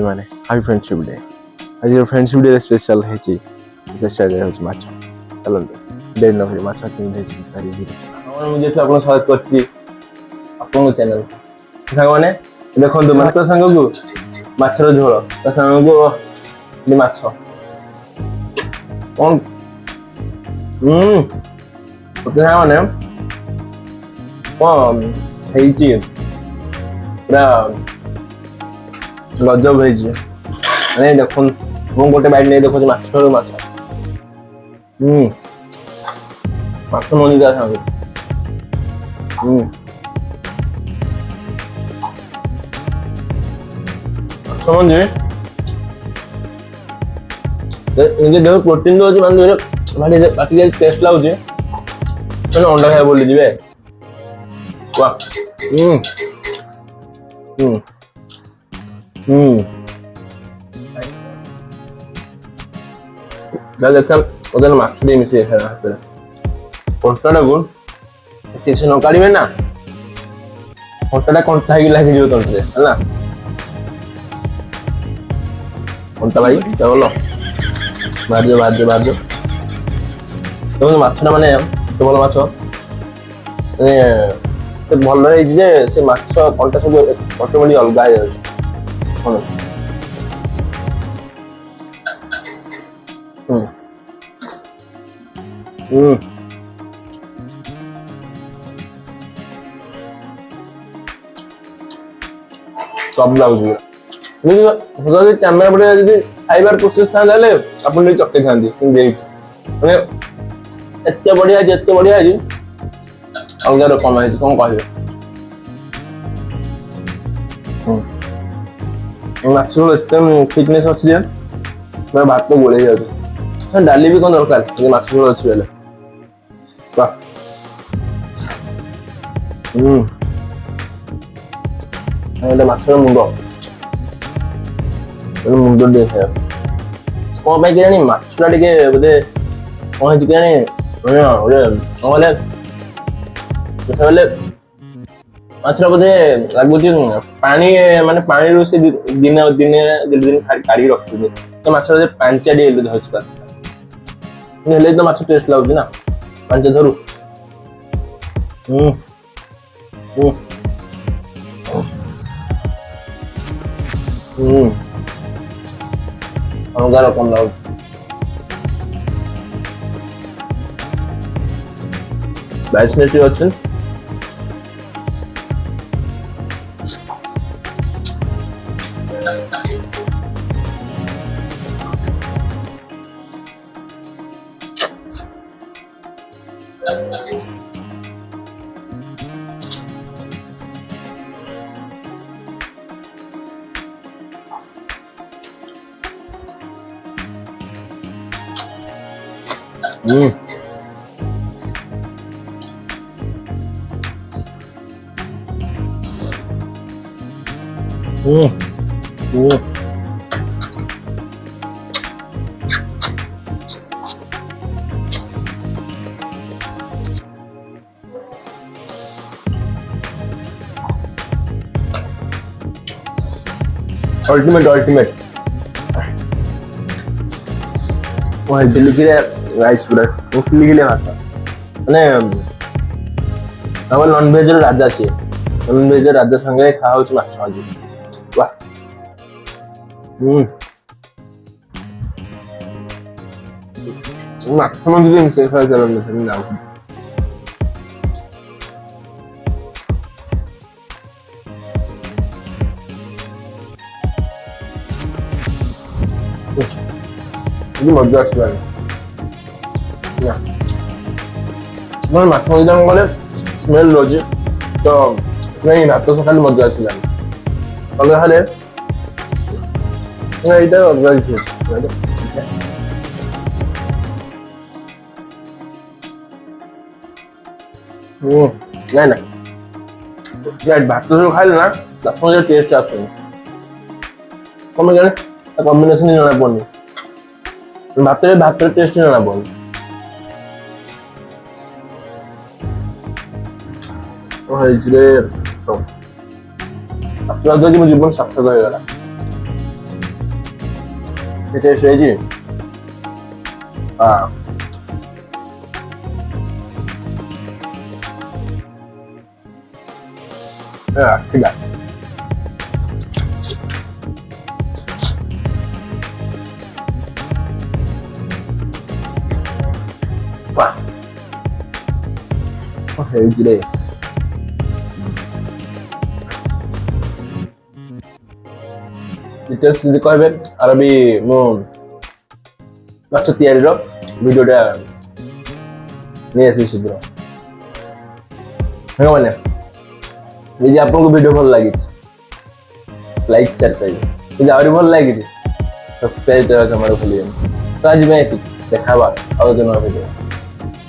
ମାନେ happy friendship day. ଆଜିର friendship day special ହେଇଛି, ସ୍ପେଶାଲ ହେଉଛି ମାଛ। ଚାଲନ୍ତୁ ଡେ ନ କରି ମାଛ କେମିତି ହେଇଛି ମୁଁ ଯେହେତୁ ଆପଣଙ୍କୁ ସ୍ୱାଗତ କରିଛି ଆପଣଙ୍କ ଚ୍ୟାନେଲ। ସାଙ୍ଗମାନେ ଦେଖନ୍ତୁ ମାଛ ସାଙ୍ଗକୁ ମାଛର ଝୋଳ, ତା ସାଙ୍ଗକୁ ମାଛ କଣ ସାଙ୍ଗମାନେ କଣ ହେଇଛି ପୁରା ଗଜବ ହେଇଛି। ମାନେ ଦେଖନ୍ତୁ ମୁଁ ଗୋଟେ ବାଇଟ୍ ନେଇ ଦେଖୁଛି ମାଛ ମାଛ ମଞ୍ଜି ତା ସାଙ୍ଗରେ ମାଛ ମଞ୍ଜି ନିଜେ ଦେହ ପ୍ରୋଟିନ୍ ଦଉଛି, ମାନେ ପାଟିକି ଟେଷ୍ଟ ଲାଗୁଛି। ଅଣ୍ଡା ଖାଇବା ବୋଲି ଯିବେ ଦେଖିବା ଓଜନ ମାଛ ଟିକେ ମିଶେଇ ଖାଇବା ହାତରେ କଣ୍ଟାଟାକୁ ଠିକ ସେ ନ କାଢିବେ ନା କଣ୍ଟାଟା କଣ୍ଟା ହେଇକି ଲାଗିଯିବ ତଣ୍ଟିରେ ହେଲା। କଣ୍ଟା ଭାଇ ଭଲ ବାହାରିଯିବ। ଦେଖନ୍ତୁ ମାଛଟା ମାନେ ଏତେ ଭଲ ମାଛ, ମାନେ ଏତେ ଭଲ ହେଇଛି ଯେ ସେ ମାଛ କଣ୍ଟା ସବୁ ଅଟୋମେଟିକ୍ ଅଲଗା ହେଇଯାଉଛି। ସବୁ ଲାଗୁଛି ଯଦି କ୍ୟାମେରା ପଟେ ଯଦି ଖାଇବାର ପ୍ରୋସେସ ଥାନ୍ତା ହେଲେ ଆପଣ ଟିକେ ଚଟେଇ ଥାନ୍ତି, କିନ୍ତୁ ଦେଇଛି ମାନେ ଏତେ ବଢିଆ ହେଇଛି ଅଲଗା ରକମ ହେଇଛି, କଣ କହିବେ। ମାଛ ଏତେ ଫିଟନେସ୍ ଅଛି ଯେ ଭାତ ଗୋଳେଇ ଯାଉଛି। ଡାଲି ବି କଣ ଦରକାର ମାଛ ଝୋଳ ଅଛି ବେଲେ। ମାଛର ମୁଣ୍ଡ ଟିକେ ଖାଇବା କଣ ପାଇଁ କେଜାଣି ମାଛଟା ଟିକେ ବୋଧେ କଣ ହେଇଛି କେଜାଣି ଗୋଟେ ମାଛଟା ବୋଧେ ଲାଗୁଛି ପାଣି, ମାନେ ପାଣିରୁ ସେ ଦିନେ ଦିନ କାଢିକି ରଖୁଛନ୍ତି, ମାଛଟା ଯେ ପାଞ୍ଚିଆ ଧରୁଛି ହେଲେ ତ ମାଛ ଟେଷ୍ଟ ଲାଗୁଛି ନା ପାଞ୍ଚିଆ ଧରୁ। ଅଲଗା ରକମ ଲାଗୁଛି। 22 ମିନିଟ୍ ଅଛନ୍ତି। अल्टीमेट राइस पूरा भात माने नॉनवेज राजा सी नॉनवेज राजा संगे खाओ माछ आज वाह माछ मंदी से खाई चलन ना मजा आसलानी मैं माछ मजा गले स्मेल रोज तो नहीं भात तो खाली मजा आसलानी अलग खाले ये अलग ना भात तो खाइले ना टेस्ट आसुनी कम जाने कॉम्बिनेशन जना पड़नी भात टेस्ट जना पड़नी जीवन सार्थक हो गला এটা হয়েছি ঠিক আছে হয়েছি রে डिटेल्स ଯଦି କହିବେ ଆରବି ମୁଁ ମାଛ ତିଆରିର ଭିଡ଼ିଓଟା ନେଇ ଆସିବି ଶୀଘ୍ର ସାଙ୍ଗମାନେ ଯଦି ଆପଣଙ୍କୁ ଭିଡ଼ିଓ ଭଲ ଲାଗିଛି ଲାଇକ୍ ସେୟାର କରିବେ ଯଦି ଆହୁରି ଭଲ ଲାଗିଛି ସବସ୍କ୍ରାଇବ୍ କରିବା ଜମାରୁ ଭୁଲିବେନି ତ ଆଜି ପାଇଁ ଏତିକି ଦେଖା ହେବା ଆଉ ଦିନ ଭିଡ଼ିଓ